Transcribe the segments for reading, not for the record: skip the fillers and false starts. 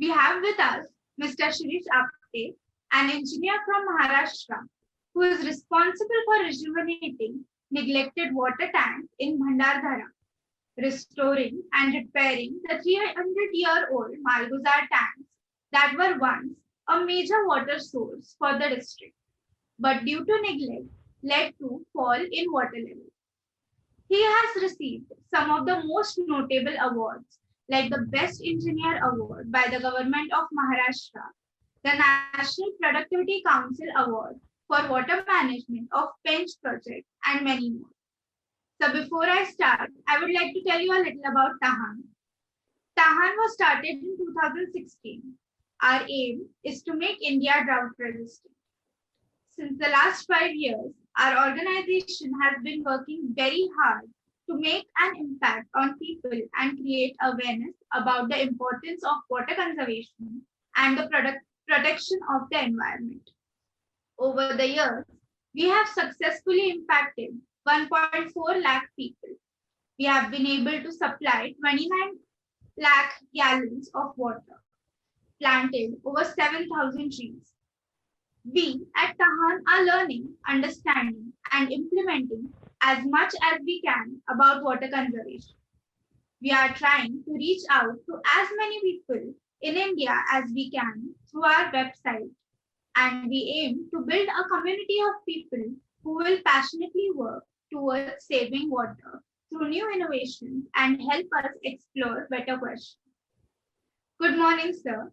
We have with us Mr. Shirish Apte, an engineer from Maharashtra, who is responsible for rejuvenating neglected water tanks in Bhandardhara, restoring and repairing the 300-year-old Malguzar tanks that were once a major water source for the district, but due to neglect led to fall in water level. He has received some of the most notable awards, like the Best Engineer Award by the Government of Maharashtra, the National Productivity Council Award for Water Management of Pench Project, and many more. So before I start, I would like to tell you a little about Tahan. Tahan was started in 2016. Our aim is to make India drought resistant. Since the last 5 years, our organization has been working very hard to make an impact on people and create awareness about the importance of water conservation and the protection of the environment. Over the years, we have successfully impacted 1.4 lakh people. We have been able to supply 29 lakh gallons of water, planted over 7,000 trees. We at Tahan are learning, understanding, and implementing as much as we can about water conservation. We are trying to reach out to as many people in India as we can through our website, and we aim to build a community of people who will passionately work towards saving water through new innovations and help us explore better questions. Good morning, sir.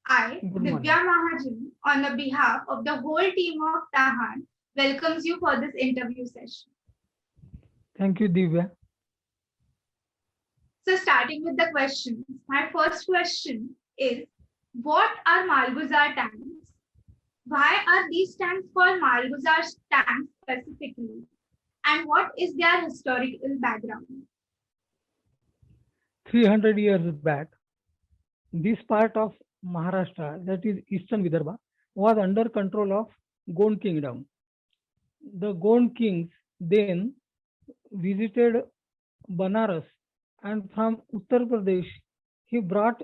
I, Good morning. Divya Mahajan, on the behalf of the whole team of Tahan, welcomes you for this interview session. Thank you, Divya. So, starting with the questions, my first question is, what are Malguzar tanks? Why are these tanks called Malguzar tanks specifically? And what is their historical background? 300 years back, this part of Maharashtra, that is Eastern Vidarbha, was under control of Gond Kingdom. The Gond kings then visited Banaras, and from Uttar Pradesh, he brought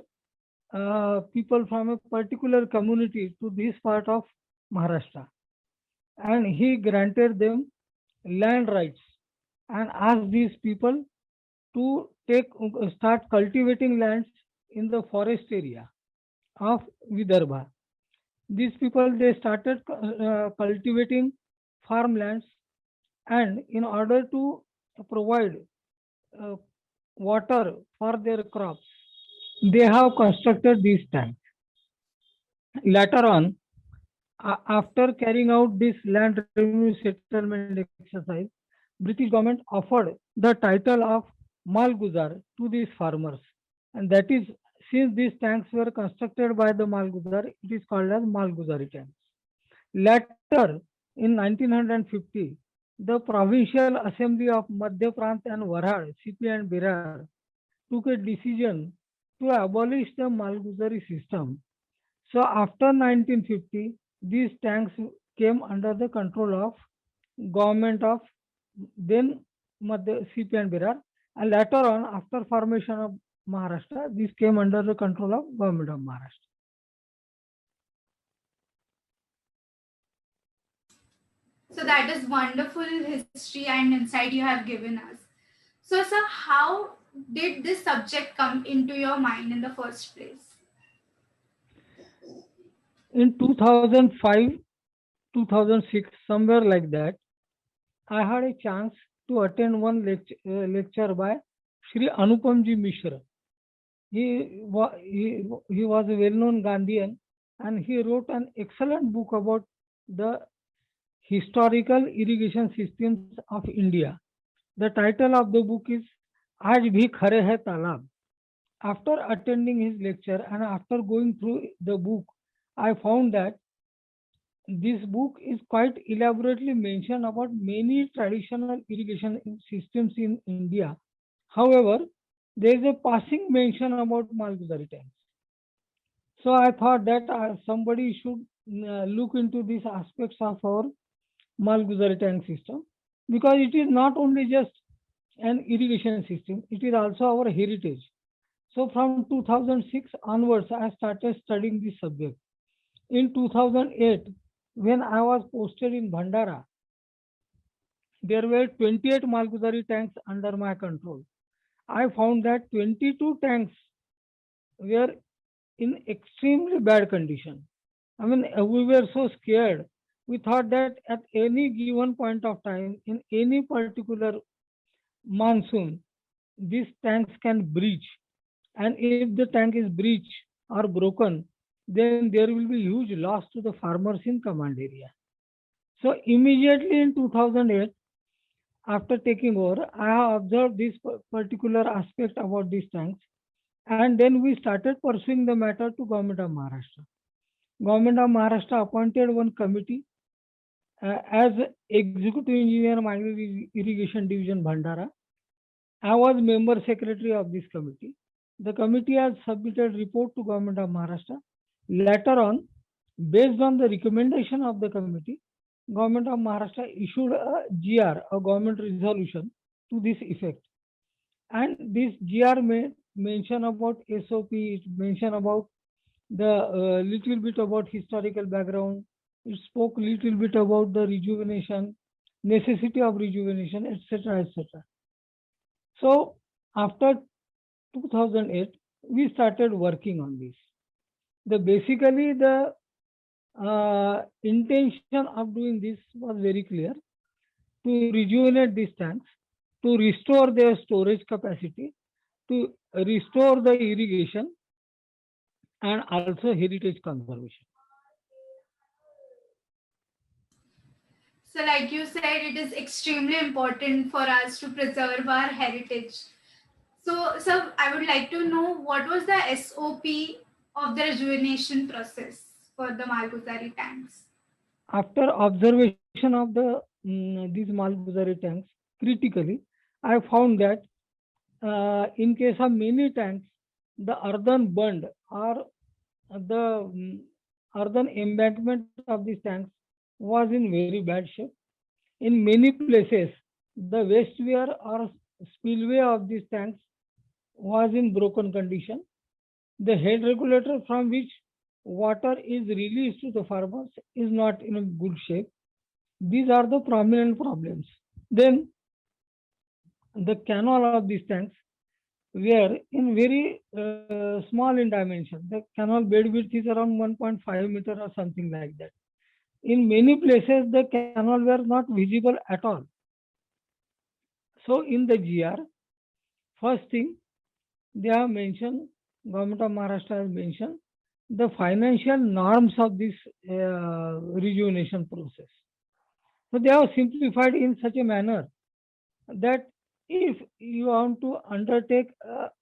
people from a particular community to this part of Maharashtra, and he granted them land rights and asked these people to start cultivating lands in the forest area of Vidarbha. These people, they started cultivating farmlands, and in order to provide uh, water for their crops, they have constructed these tanks. Later on, after carrying out this land revenue settlement exercise, British government offered the title of Malguzar to these farmers, and that is, since these tanks were constructed by the Malguzar, it is called as Malguzari tanks. Later, in 1950, the Provincial Assembly of Madhya Prant and Varad, CP and Berar, took a decision to abolish the Malguzari system. So after 1950, these tanks came under the control of government of then Madhya CP and Berar, and later on, after formation of Maharashtra, this came under the control of government of Maharashtra. So, that is wonderful history and insight you have given us. So, sir, how did this subject come into your mind in the first place? In 2005, 2006, somewhere like that, I had a chance to attend one lecture by Shri Anupamji Mishra. He was a well-known Gandhian, and he wrote an excellent book about the historical irrigation systems of India. The title of the book is Aaj Bhi Khare Hai Talab. After attending his lecture and after going through the book, I found that this book is quite elaborately mentioned about many traditional irrigation systems in India. However, there is a passing mention about Malguzari tanks. So I thought that somebody should look into these aspects of our Malguzari tank system, because it is not only just an irrigation system, it is also our heritage. So from 2006 onwards, I started studying this subject. In 2008, when I was posted in Bhandara, there were 28 Malguzari tanks under my control. I found that 22 tanks were in extremely bad condition. I mean, we were so scared. We thought that at any given point of time, in any particular monsoon, these tanks can breach. And if the tank is breached or broken, then there will be huge loss to the farmers in command area. So immediately in 2008, after taking over, I have observed this particular aspect about these tanks, and then we started pursuing the matter to Government of Maharashtra. Government of Maharashtra appointed one committee as Executive Engineer Minor Irrigation Division Bhandara. I was member secretary of this committee. The committee has submitted report to Government of Maharashtra. Later on, based on the recommendation of the committee, Government of Maharashtra issued a GR, a government resolution to this effect. And this GR may mention about SOP, it mention about the little bit about historical background. It spoke little bit about the rejuvenation, necessity of rejuvenation, etc., etc. So after 2008, we started working on this. Basically the intention of doing this was very clear: to rejuvenate these tanks, to restore their storage capacity, to restore the irrigation, and also heritage conservation. So, like you said, it is extremely important for us to preserve our heritage. So I would like to know what was the SOP of the rejuvenation process for the Malguzari tanks? After observation of these Malguzari tanks critically, I found that in case of many tanks, the earthen bund or the earthen embankment of these tanks was in very bad shape. In many places, the waste weir or spillway of these tanks was in broken condition. The head regulator from which water is released to the farmers is not in a good shape. These are the prominent problems. Then the canal of these tanks were in very small in dimension. The canal bed width is around 1.5 meter or something like that. In many places, the canal were not visible at all. So in the GR, first thing they have mentioned, Government of Maharashtra has mentioned the financial norms of this rejuvenation process. So they have simplified in such a manner that if you want to undertake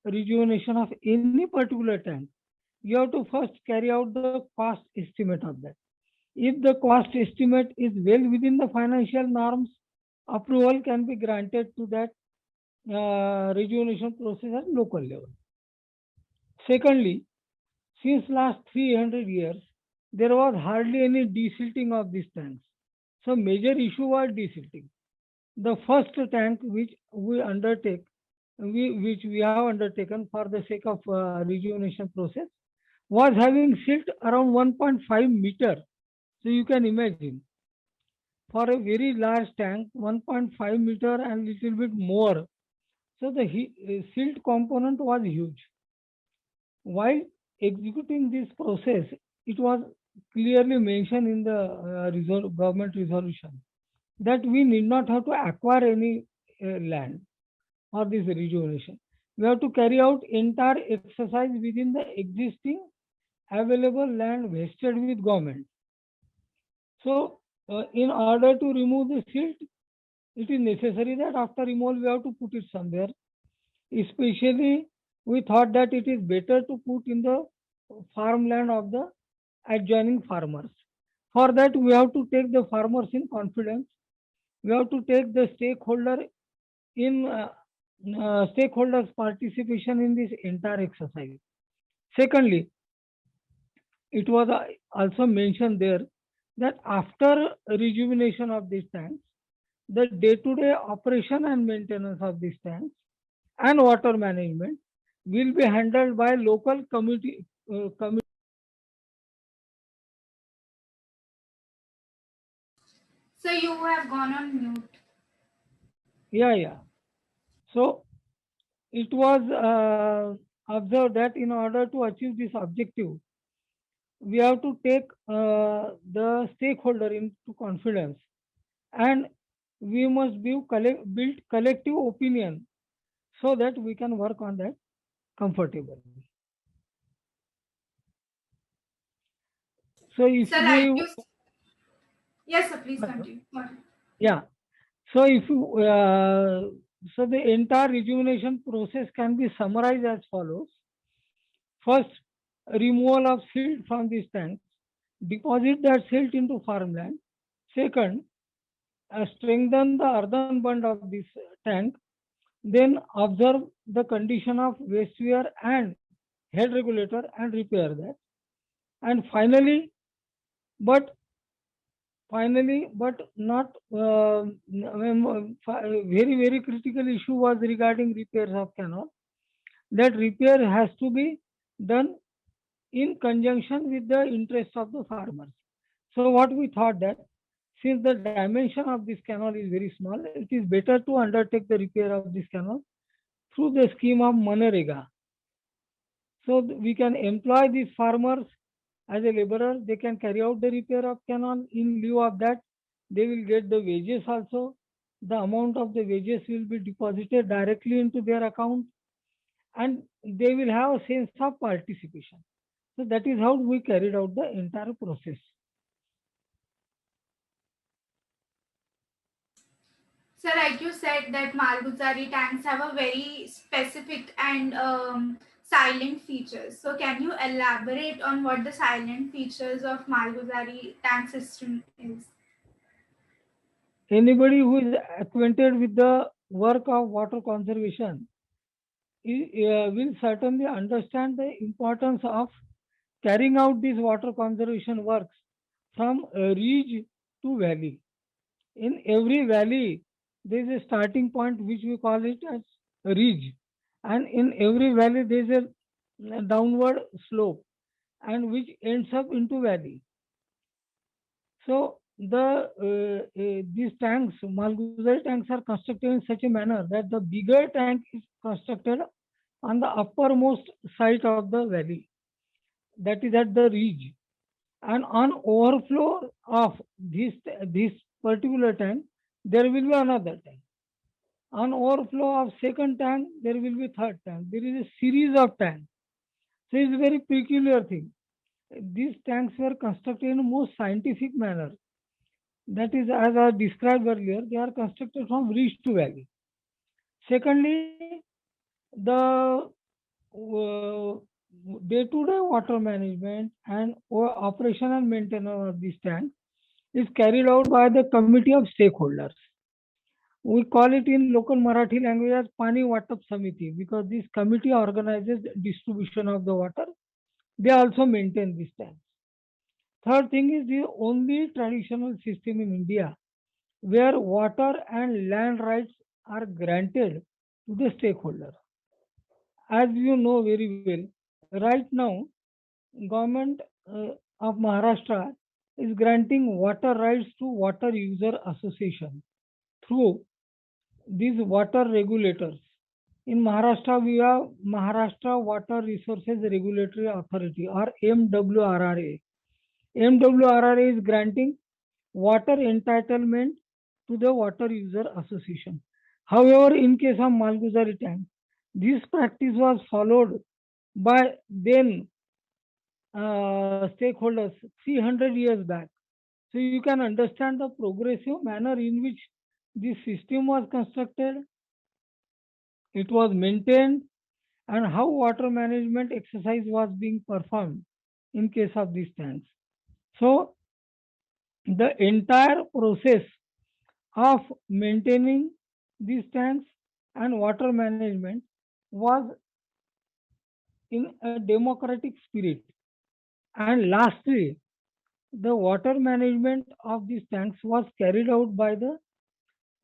rejuvenation of any particular tank, you have to first carry out the cost estimate of that. If the cost estimate is well within the financial norms, approval can be granted to that rejuvenation process at local level. Secondly, since last 300 years, there was hardly any desilting of these tanks. So major issue was desilting. The first tank which we undertake, which we have undertaken for the sake of rejuvenation process, was having silt around 1.5 meter. So you can imagine, for a very large tank, 1.5 meter and little bit more. So the silt component was huge. While executing this process, it was clearly mentioned in the government resolution that we need not have to acquire any land for this rejuvenation. We have to carry out entire exercise within the existing available land vested with government. So in order to remove the silt, it is necessary that after removal we have to put it somewhere. Especially we thought that it is better to put in the farmland of the adjoining farmers. For that we have to take the farmers in confidence. We have to take the stakeholders participation in this entire exercise. Secondly, it was also mentioned there that after rejuvenation of these tanks, the day-to-day operation and maintenance of these tanks and water management will be handled by local community. So you have gone on mute. Yeah. So it was observed that in order to achieve this objective, we have to take the stakeholder into confidence, and we must build collective opinion so that we can work on that comfortably. So if So like we, you, yes, sir, please continue. Go ahead. yeah, so if you, so the entire rejuvenation process can be summarized as follows. First, removal of silt from these tanks, deposit that silt into farmland. Second, strengthen the earthen bund of this tank. Then observe the condition of wastewear and head regulator and repair that. And but but not very critical issue was regarding repairs of canal. That repair has to be done in conjunction with the interest of the farmers. So what we thought that since the dimension of this canal is very small, it is better to undertake the repair of this canal through the scheme of Manrega. So we can employ these farmers as a laborer. They can carry out the repair of canal. In lieu of that, they will get the wages also. The amount of the wages will be deposited directly into their account, and they will have a sense of participation. So that is how we carried out the entire process. So like you said that Malguzari tanks have a very specific and silent features. So can you elaborate on what the silent features of Malguzari tank system is? Anybody who is acquainted with the work of water conservation will certainly understand the importance of carrying out these water conservation works from ridge to valley. In every valley, there is a starting point which we call it as ridge, and in every valley there is a downward slope, and which ends up into valley. So these tanks, Malguzari tanks, are constructed in such a manner that the bigger tank is constructed on the uppermost side of the valley, that is at the ridge, and on overflow of this particular tank, there will be another tank. On overflow of second tank, there will be third tank. There is a series of tanks. So it's a very peculiar thing. These tanks were constructed in a most scientific manner. That is, as I described earlier, they are constructed from ridge to valley. Secondly, the day-to-day water management and operation and maintenance of this tank is carried out by the committee of stakeholders. We call it in local Marathi language as Pani Vatap Samiti because this committee organizes distribution of the water. They also maintain these tanks. Third thing is the only traditional system in India where water and land rights are granted to the stakeholder. As you know very well, right now, government of Maharashtra is granting water rights to water user association through these water regulators. In Maharashtra, we have Maharashtra Water Resources Regulatory Authority or MWRRA. MWRRA is granting water entitlement to the water user association. However, in case of Malguzari tank, this practice was followed by then stakeholders 300 years back. So you can understand the progressive manner in which this system was constructed, it was maintained, and how water management exercise was being performed in case of these tanks. So the entire process of maintaining these tanks and water management was in a democratic spirit. And lastly, the water management of these tanks was carried out by the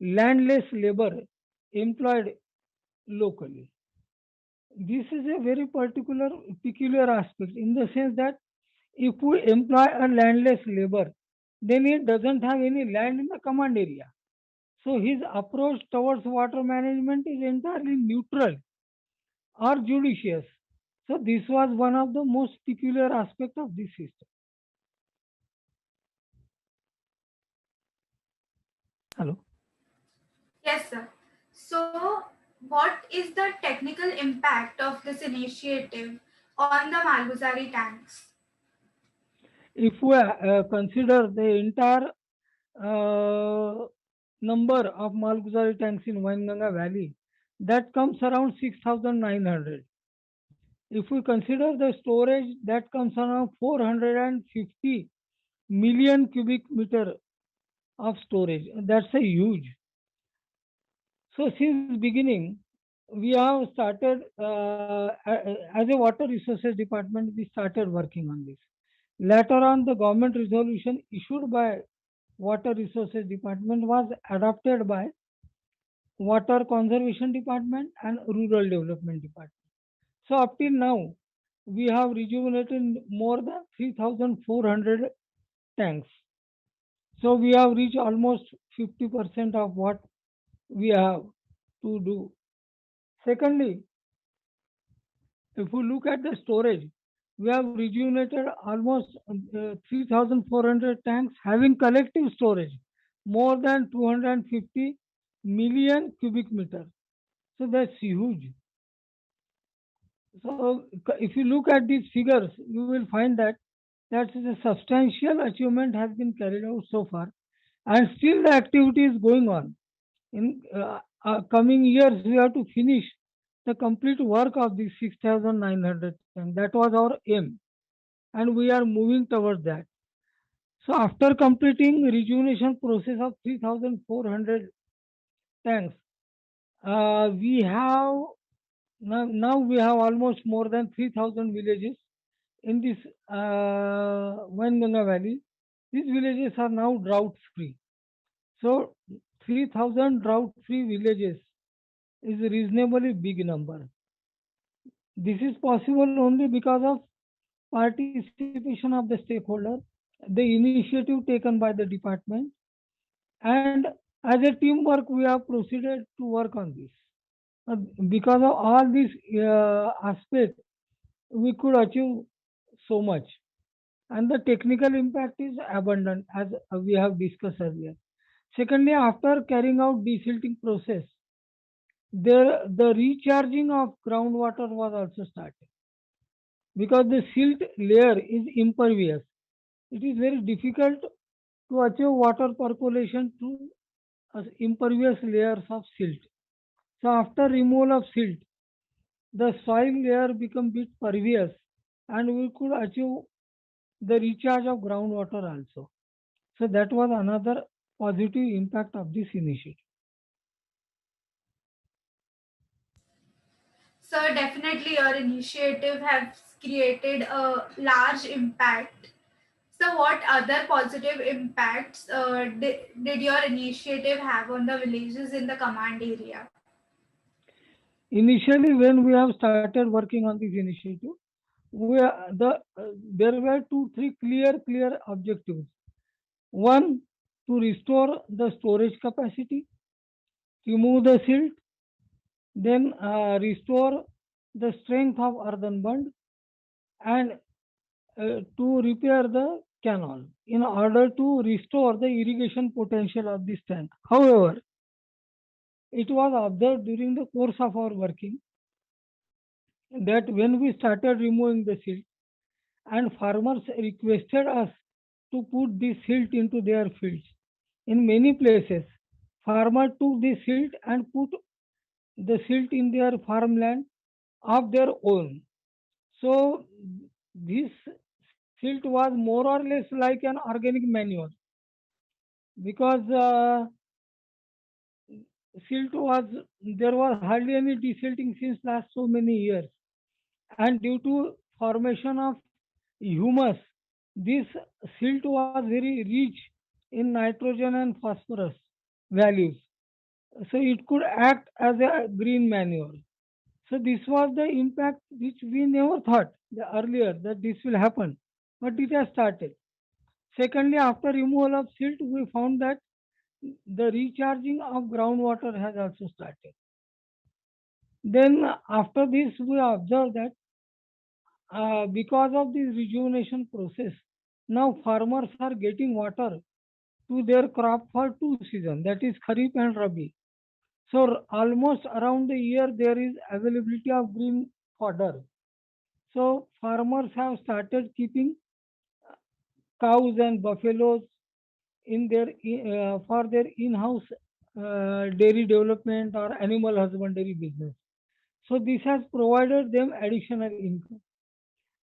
landless labor employed locally. this is a very peculiar aspect in the sense that if we employ a landless labor, then he doesn't have any land in the command area. So his approach towards water management is entirely neutral or judicious. So this was one of the most peculiar aspect of this system. Hello. Yes, sir. So, what is the technical impact of this initiative on the Malguzari tanks? If we consider the entire uh, number of Malguzari tanks in Wainganga Valley, that comes around 6,900. If we consider the storage, that comes around 450 million cubic meter of storage. That's a huge. So since beginning, we have started as a water resources department. We started working on this. Later on, the government resolution issued by Water Resources Department was adopted by Water Conservation Department and Rural Development Department. So up till now, we have rejuvenated more than 3,400 tanks. So we have reached almost 50% of what we have to do. Secondly, if we look at the storage, we have rejuvenated almost 3,400 tanks having collective storage more than 250 million cubic meter. So that's huge. So if you look at these figures, you will find that that is a substantial achievement has been carried out so far, and still the activity is going on. In coming years, we have to finish the complete work of the 6,900, and that was our aim, and we are moving towards that. So after completing rejuvenation process of 3,400 tanks, we have now we have almost more than 3,000 villages in this Wainganga Valley. These villages are now drought free. So 3,000 drought free villages is a reasonably big number. This is possible only because of participation of the stakeholder, the initiative taken by the department, and as a teamwork we have proceeded to work on this. Uh, because of all these aspects, we could achieve so much. And the technical impact is abundant as we have discussed earlier. Secondly, after carrying out desilting process, the recharging of groundwater was also started because the silt layer is impervious. It is very difficult to achieve water percolation through impervious layers of silt. So after removal of silt, the soil layer become bit pervious and we could achieve the recharge of groundwater also. So that was another positive impact of this initiative. So, definitely your initiative has created a large impact. So, what other positive impacts did your initiative have on the villages in the command area? Initially, when we have started working on this initiative, there were two, three clear objectives. One, to restore the storage capacity, remove the silt, then restore the strength of earthen bund, and to repair the canal in order to restore the irrigation potential of this tank. However, it was observed during the course of our working that when we started removing the silt and farmers requested us to put this silt into their fields, in many places, farmers took this silt and put the silt in their farmland of their own. So this silt was more or less like an organic manure because silt was there was hardly any desilting since last so many years, and due to formation of humus, this silt was very rich in nitrogen and phosphorus values, so it could act as a green manure. So this was the impact which we never thought earlier that this will happen, but it has started. Secondly, after removal of silt, we found that the recharging of groundwater has also started. Then after this, we observed that because of this rejuvenation process, now farmers are getting water to their crop for two seasons, that is Kharif and Rabi. So almost around the year there is availability of green fodder. So farmers have started keeping cows and buffaloes in their for their in-house dairy development or animal husbandry business. So this has provided them additional income.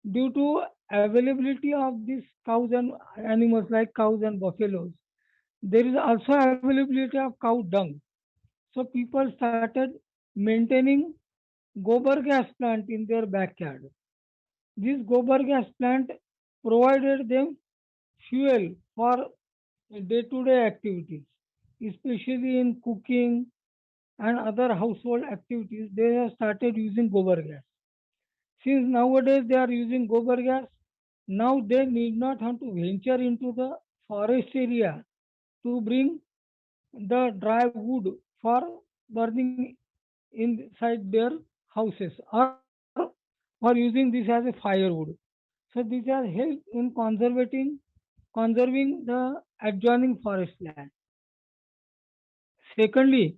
Due to availability of these cows and animals like cows and buffaloes, there is also availability of cow dung. So people started maintaining gobar gas plant in their backyard. This gobar gas plant provided them fuel for day-to-day activities, especially in cooking and other household activities. They have started using gobar gas. Since nowadays they are using gobar gas, now they need not have to venture into the forest area to bring the dry wood for burning inside their houses or using this as a firewood. So these are help in conserving the adjoining forest land. Secondly,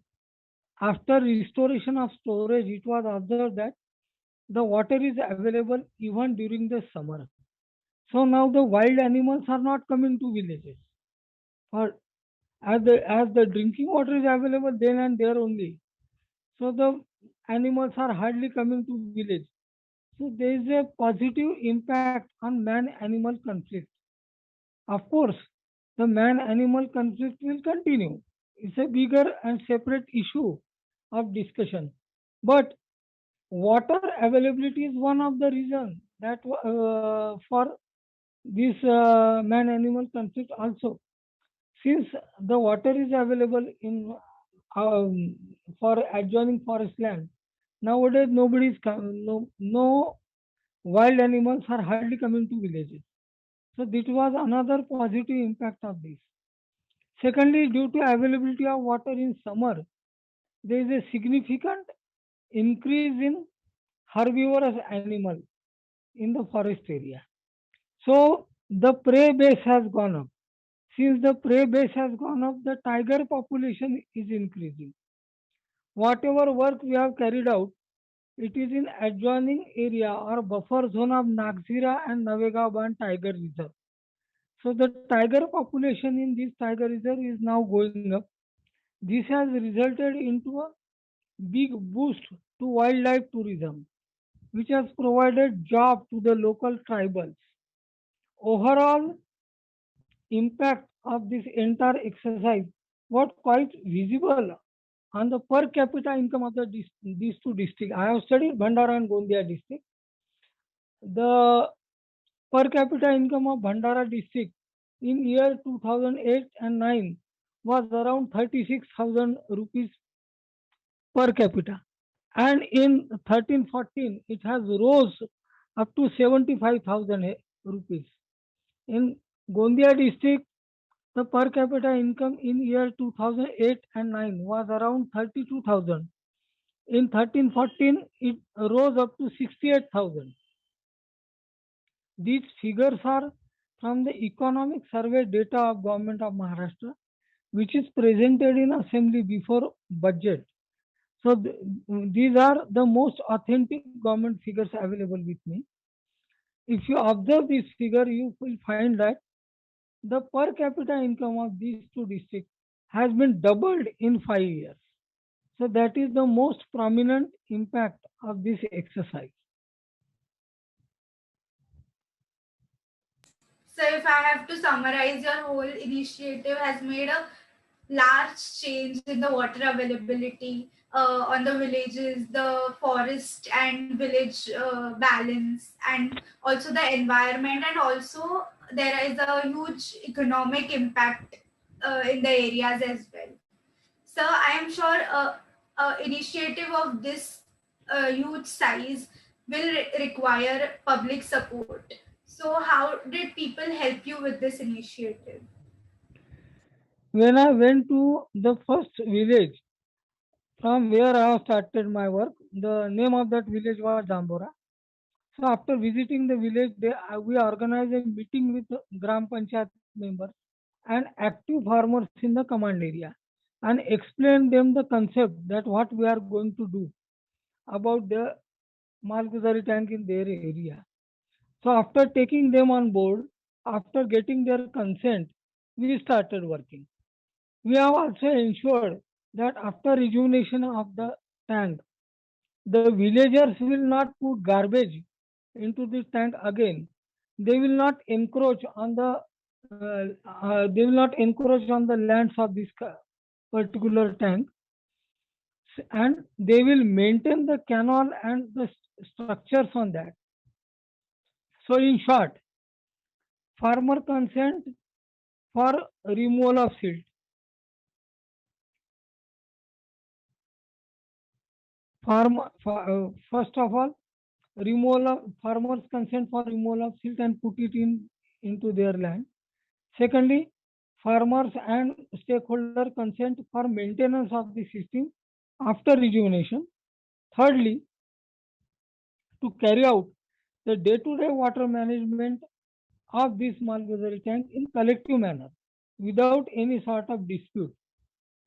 after restoration of storage, it was observed that the water is available even during the summer. So now the wild animals are not coming to villages. Or as the drinking water is available then and there only. So the animals are hardly coming to village. So there is a positive impact on man-animal conflict. Of course, the man-animal conflict will continue. It's a bigger and separate issue of discussion. But water availability is one of the reasons that for this man-animal conflict also. Since the water is available in um, for adjoining forest land, nowadays no wild animals are hardly coming to villages. So this was another positive impact of this. Secondly, due to availability of water in summer, there is a significant increase in herbivorous animal in the forest area. So the prey base has gone up. Since the prey base has gone up, the tiger population is increasing. Whatever work we have carried out, it is in adjoining area or buffer zone of Nagzira and Navegaban Tiger Reserve. So the tiger population in this tiger reserve is now going up. This has resulted into a big boost to wildlife tourism, which has provided job to the local tribals. Overall impact of this entire exercise was quite visible on the per capita income of these two districts. I have studied Bhandara and Gondia district. The per capita income of Bhandara district in year 2008 and 9 was around 36,000 rupees per capita. And in 13-14, it has rose up to 75,000 rupees. In Gondia district, the per capita income in year 2008 and 9 was around 32,000. In 13-14, it rose up to 68,000. These figures are from the economic survey data of Government of Maharashtra, which is presented in assembly before budget. So these are the most authentic government figures available with me. If you observe this figure, you will find that the per capita income of these two districts has been doubled in 5 years. So that is the most prominent impact of this exercise. So if I have to summarize, your whole initiative has made a large change in the water availability on the villages, the forest and village balance, and also the environment, and also there is a huge economic impact in the areas as well. So I am sure initiative of this huge size will require public support. So, how did people help you with this initiative? When I went to the first village from where I have started my work, the name of that village was Jambora. So after visiting the village, we organized a meeting with the Gram Panchayat members and active farmers in the command area and explained them the concept that what we are going to do about the Malguzari tank in their area. So after taking them on board, after getting their consent, we started working. We have also ensured that after rejuvenation of the tank, the villagers will not put garbage into this tank again. They will not encroach on the lands of this particular tank, and they will maintain the canal and the structures on that. So in short, farmer consent for removal of silt. First of all, removal of farmers consent for removal of silt and put it in into their land. Secondly, farmers and stakeholder consent for maintenance of the system after rejuvenation. Thirdly, to carry out the day-to-day water management of this Malguzari tank in collective manner without any sort of dispute.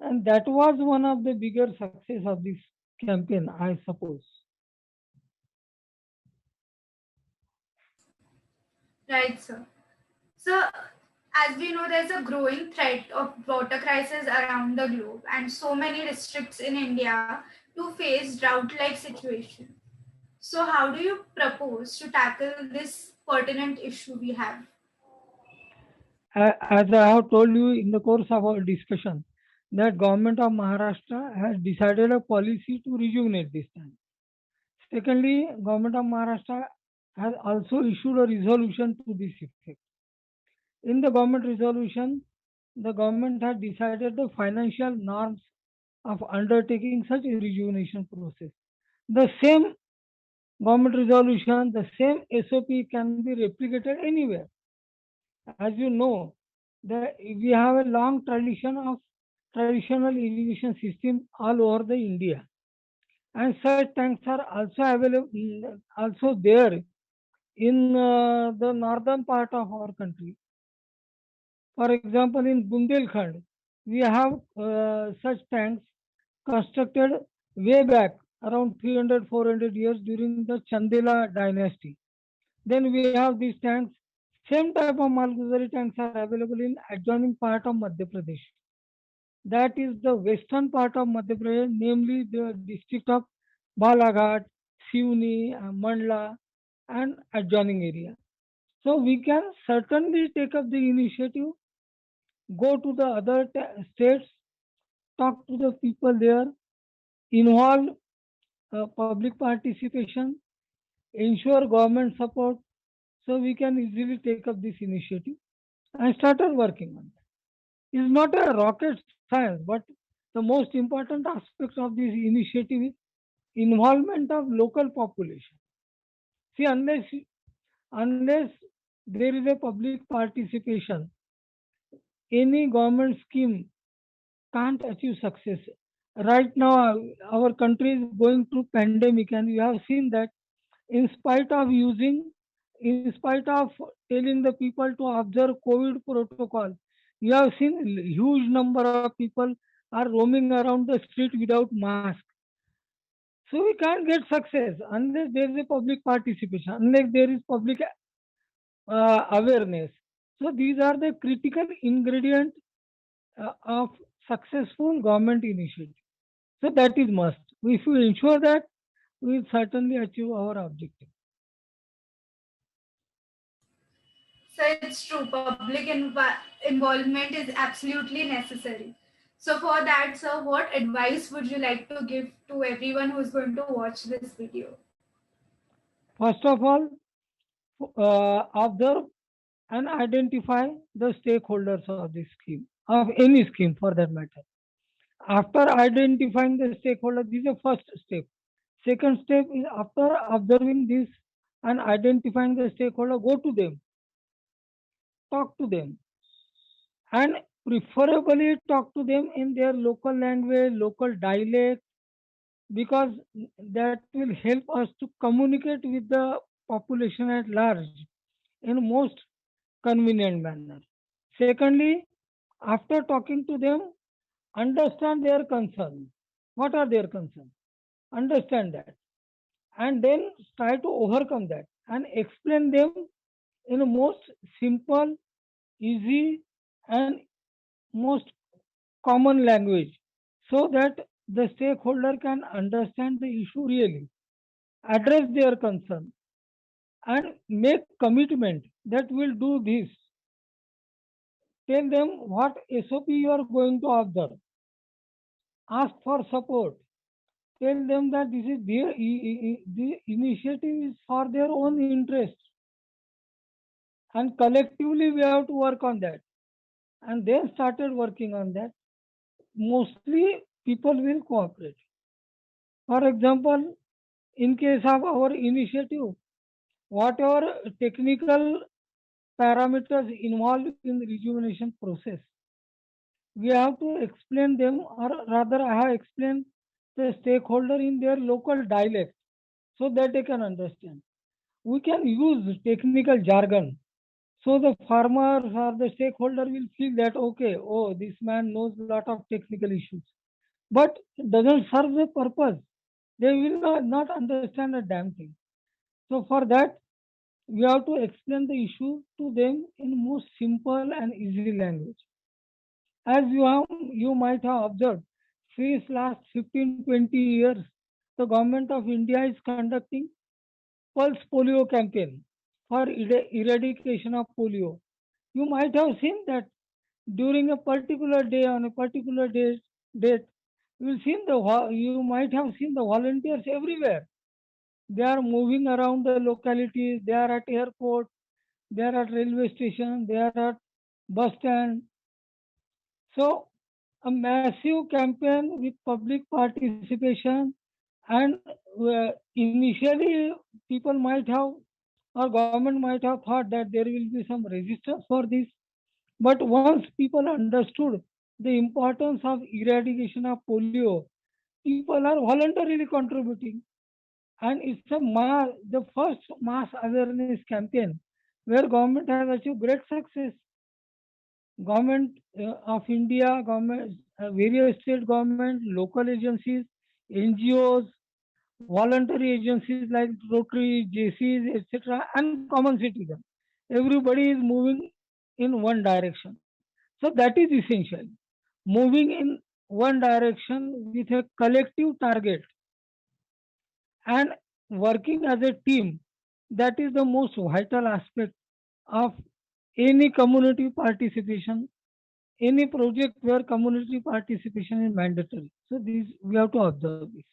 And that was one of the bigger success of this campaign, I suppose. Right, sir. So, as we know, there's a growing threat of water crisis around the globe, and so many districts in India to face drought-like situation. So, how do you propose to tackle this pertinent issue we have? As I have told you in the course of our discussion, that government of Maharashtra has decided a policy to rejuvenate this tank. Secondly, government of Maharashtra has also issued a resolution to this effect. In the government resolution, the government had decided the financial norms of undertaking such a rejuvenation process. The same government resolution, the same SOP can be replicated anywhere. As you know, we have a long tradition of traditional irrigation system all over the India, and such tanks are also available, also there in the northern part of our country. For example, in Bundelkhand, we have such tanks constructed way back around 300 400 years during the Chandela dynasty. Then we have these tanks. Same type of Malguzari tanks are available in adjoining part of Madhya Pradesh. That is the western part of Madhya Pradesh, namely the district of Balaghat, Sivni, Mandla, and adjoining area. So we can certainly take up the initiative, go to the other states, talk to the people there, involve public participation, ensure government support, so we can easily take up this initiative and started working on that. It's not a rocket science, but the most important aspect of this initiative is involvement of local population. See, unless there is a public participation, any government scheme can't achieve success. Right now, our country is going through pandemic, and we have seen that in spite of in spite of telling the people to observe COVID protocol, you have seen huge number of people are roaming around the street without mask. So we can't get success unless there is a public participation, unless there is public awareness. So these are the critical ingredients of successful government initiative. So that is must. If we ensure that, we will certainly achieve our objective. So, it's true, public involvement is absolutely necessary. So, for that, sir, what advice would you like to give to everyone who is going to watch this video? First of all, observe and identify the stakeholders of this scheme, of any scheme for that matter. After identifying the stakeholder, this is the first step. Second step is after observing this and identifying the stakeholder, go to them, talk to them, and preferably talk to them in their local language, local dialect, because that will help us to communicate with the population at large in most convenient manner. Secondly, after talking to them, understand their concern. What are their concerns? Understand that, and then try to overcome that and explain them in a most simple, easy, and most common language, so that the stakeholder can understand the issue really, address their concern, and make commitment that will do this. Tell them what SOP you are going to observe. Ask for support. Tell them that this is the initiative is for their own interest, and collectively we have to work on that. And they started working on that. Mostly people will cooperate. For example, in case of our initiative, whatever technical parameters involved in the rejuvenation process, we have to explain them, or rather I have explained the stakeholder in their local dialect so that they can understand. We can use technical jargon so the farmers or the stakeholder will feel that okay, oh, this man knows a lot of technical issues, but it doesn't serve the purpose. They will not understand a damn thing. So for that, we have to explain the issue to them in most simple and easy language. As you might have observed, since last 15-20 years, the government of India is conducting pulse polio campaign for eradication of polio. You might have seen that during a particular day, on a particular date, you might have seen the volunteers everywhere. They are moving around the localities. They are at airport. They are at railway station. They are at bus stand. So a massive campaign with public participation, and initially people might have, or government might have thought that there will be some resistance for this, but once people understood the importance of eradication of polio, people are voluntarily contributing, and it's the first mass awareness campaign where government has achieved great success. Government of India, government, various state government, local agencies, NGOs, voluntary agencies like Rotary, JCs, etc., and common citizens. Everybody is moving in one direction. So that is essential. Moving in one direction with a collective target and working as a team, that is the most vital aspect of any community participation, any project where community participation is mandatory. So this we have to observe this.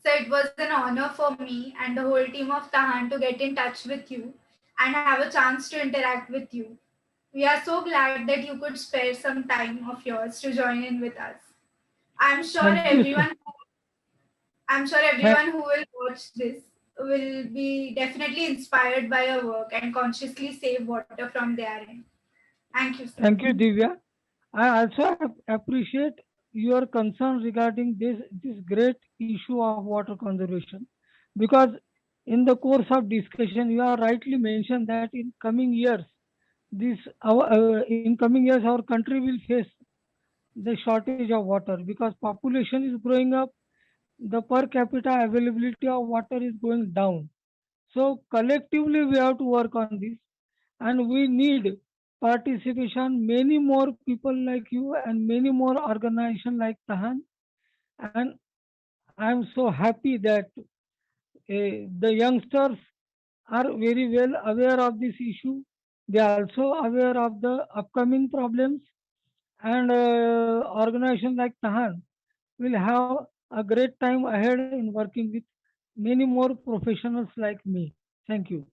So it was an honor for me and the whole team of Tahan to get in touch with you and have a chance to interact with you. We are so glad that you could spare some time of yours to join in with us. I'm sure Thank you, sir. everyone I'm sure Tha- everyone who will watch this will be definitely inspired by your work and consciously save water from their end. Thank you, sir. Thank you, Divya. I also appreciate your concern regarding this great issue of water conservation, because in the course of discussion you have rightly mentioned that in coming years our country will face the shortage of water because population is growing up, the per capita availability of water is going down. So collectively we have to work on this, and we need participation, many more people like you and many more organizations like Tahan. And I'm so happy that the youngsters are very well aware of this issue. They are also aware of the upcoming problems, and organizations like Tahan will have a great time ahead in working with many more professionals like me. Thank you.